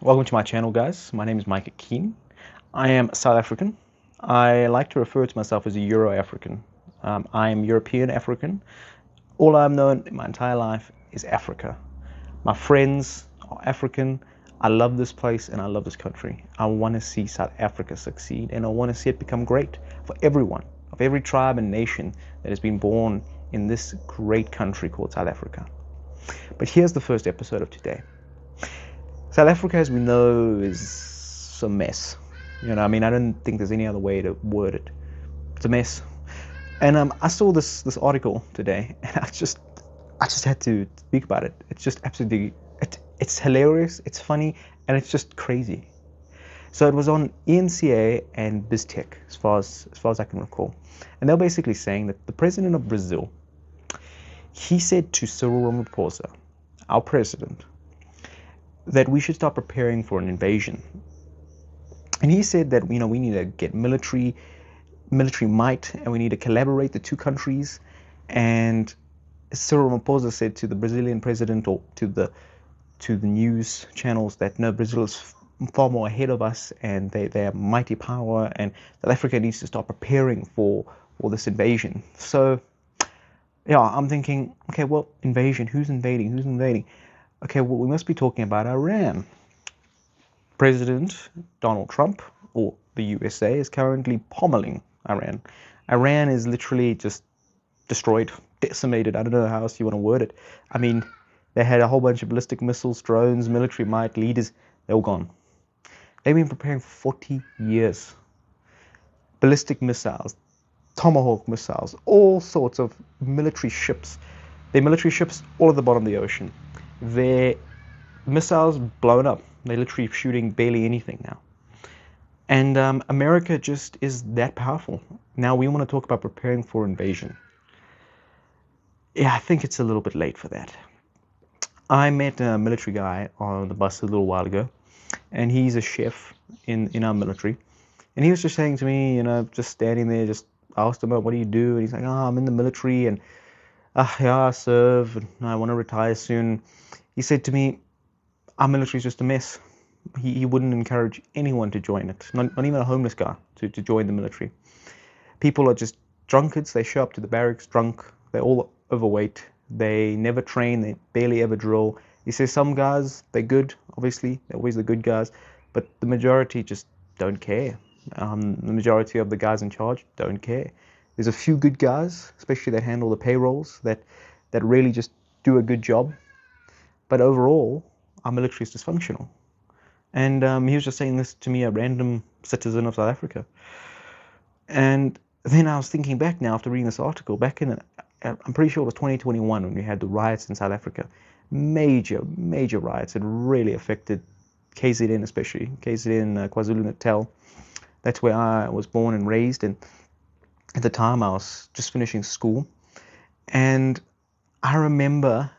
Welcome to my channel, guys. My name is Micah Keen. I am South African. I like to refer to myself as a Euro-African. I am European African. All I've known in my entire life is Africa. My friends are African. I love this place and I love this country. I want to see South Africa succeed, and I want to see it become great for everyone, of every tribe and nation that has been born in this great country called South Africa. But here's the first episode of today. South Africa, as we know, is a mess. I don't think there's any other way to word it. It's a mess. And I saw this article today, and I just had to speak about it. It's just absolutely, it's hilarious, it's funny, and it's just crazy. So it was on ENCA and BizTech, as far as I can recall, and they're basically saying that the president of Brazil, he said to Cyril Ramaphosa, our president, that we should start preparing for an invasion. And he said that we need to get military might, and we need to collaborate the two countries. And Cyril Ramaphosa said to the Brazilian president, or to the news channels, that no, Brazil is far more ahead of us, and they are mighty power, and South Africa needs to start preparing for this invasion. So yeah, I'm thinking, okay, well, invasion, who's invading? Okay, well, we must be talking about Iran. President Donald Trump, or the USA, is currently pommeling Iran. Iran is literally just destroyed, decimated. I don't know how else you want to word it. I mean, they had a whole bunch of ballistic missiles, drones, military might, leaders. They're all gone. They've been preparing for 40 years. Ballistic missiles, Tomahawk missiles, all sorts of military ships. Their military ships all at the bottom of the ocean. Their missiles blown up. They're literally shooting barely anything now. And America just is that powerful. Now we want to talk about preparing for invasion. Yeah, I think it's a little bit late for that. I met a military guy on the bus a little while ago, and he's a chef in our military. And he was just saying to me, just standing there, just asked him, what do you do? And he's like, I'm in the military, and yeah, I serve, and I want to retire soon. He said to me, our military is just a mess. He wouldn't encourage anyone to join it, not even a homeless guy to join the military. People are just drunkards. They show up to the barracks drunk. They're all overweight. They never train. They barely ever drill. He says some guys, they're good, obviously. They're always the good guys. But the majority just don't care. The majority of the guys in charge don't care. There's a few good guys, especially that handle the payrolls, that really just do a good job. But overall, our military is dysfunctional. And he was just saying this to me, a random citizen of South Africa. And then I was thinking back now, after reading this article, back in, I'm pretty sure it was 2021, when we had the riots in South Africa. Major riots. It really affected KZN, especially. KZN, KwaZulu-Natal. That's where I was born and raised. And at the time, I was just finishing school. And I remember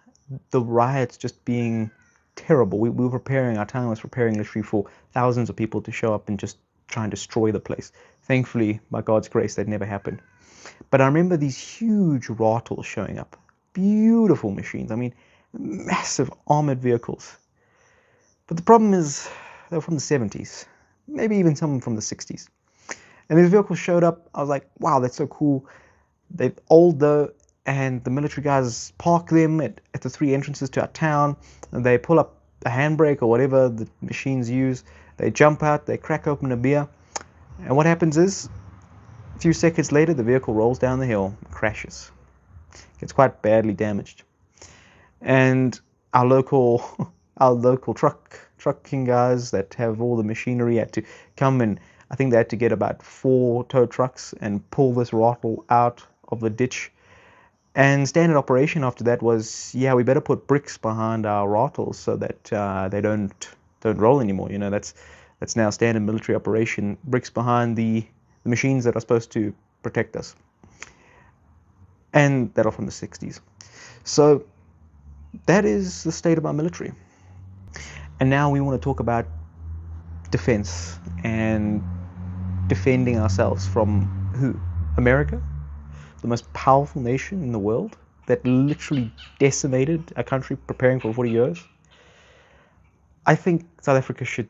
the riots just being terrible. We were preparing, our town was preparing literally for thousands of people to show up and just try and destroy the place. Thankfully, by God's grace, that never happened. But I remember these huge rattles showing up. Beautiful machines. I mean, massive armored vehicles. But the problem is, they were from the 70s. Maybe even some from the 60s. And these vehicles showed up. I was like, wow, that's so cool. They're old though. And the military guys park them at the three entrances to our town, and they pull up a handbrake or whatever the machines use. They jump out, they crack open a beer, and what happens is, a few seconds later, the vehicle rolls down the hill, crashes, gets quite badly damaged. And our local trucking guys that have all the machinery had to come, and I think they had to get about 4 tow trucks and pull this rattle out of the ditch. And standard operation after that was, yeah, we better put bricks behind our rattles so that they don't roll anymore. That's now standard military operation. Bricks behind the machines that are supposed to protect us, and that are from the 60s. So that is the state of our military. And now we want to talk about defense and defending ourselves from who? America? The most powerful nation in the world that literally decimated a country preparing for 40 years. I think South Africa should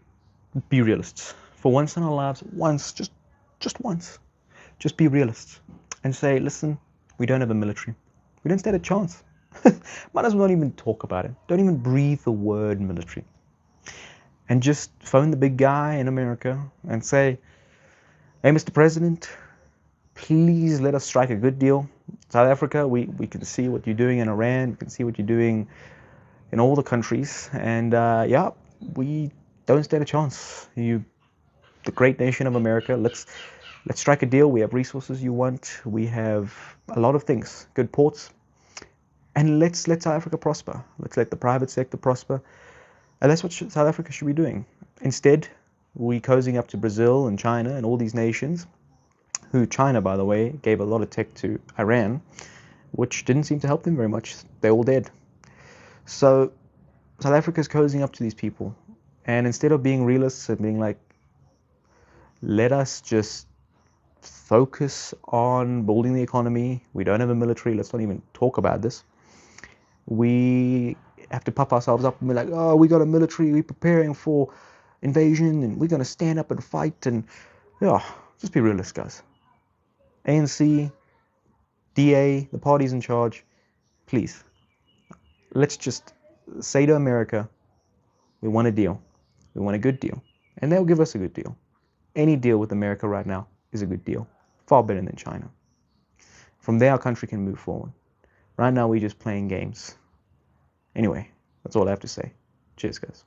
be realists. For once in our lives, once, just once, just be realists and say, listen, we don't have a military. We don't stand a chance. Might as well not even talk about it. Don't even breathe the word military. And just phone the big guy in America and say, hey, Mr. President, please let us strike a good deal. South Africa, we can see what you're doing in Iran. We can see what you're doing in all the countries. And yeah, we don't stand a chance. You, the great nation of America, let's strike a deal. We have resources you want. We have a lot of things, good ports. And let's let South Africa prosper. Let's let the private sector prosper. And that's what South Africa should be doing. Instead, we cozying up to Brazil and China and all these nations, who China, by the way, gave a lot of tech to Iran, which didn't seem to help them very much. They're all dead. So South Africa is cozying up to these people. And instead of being realists and being like, let us just focus on building the economy. We don't have a military. Let's not even talk about this. We have to puff ourselves up and be like, oh, we got a military. We're preparing for invasion and we're going to stand up and fight. And yeah, just be realists, guys. ANC, DA, the parties in charge, please, let's just say to America, we want a deal. We want a good deal. And they'll give us a good deal. Any deal with America right now is a good deal. Far better than China. From there, our country can move forward. Right now, we're just playing games. Anyway, that's all I have to say. Cheers, guys.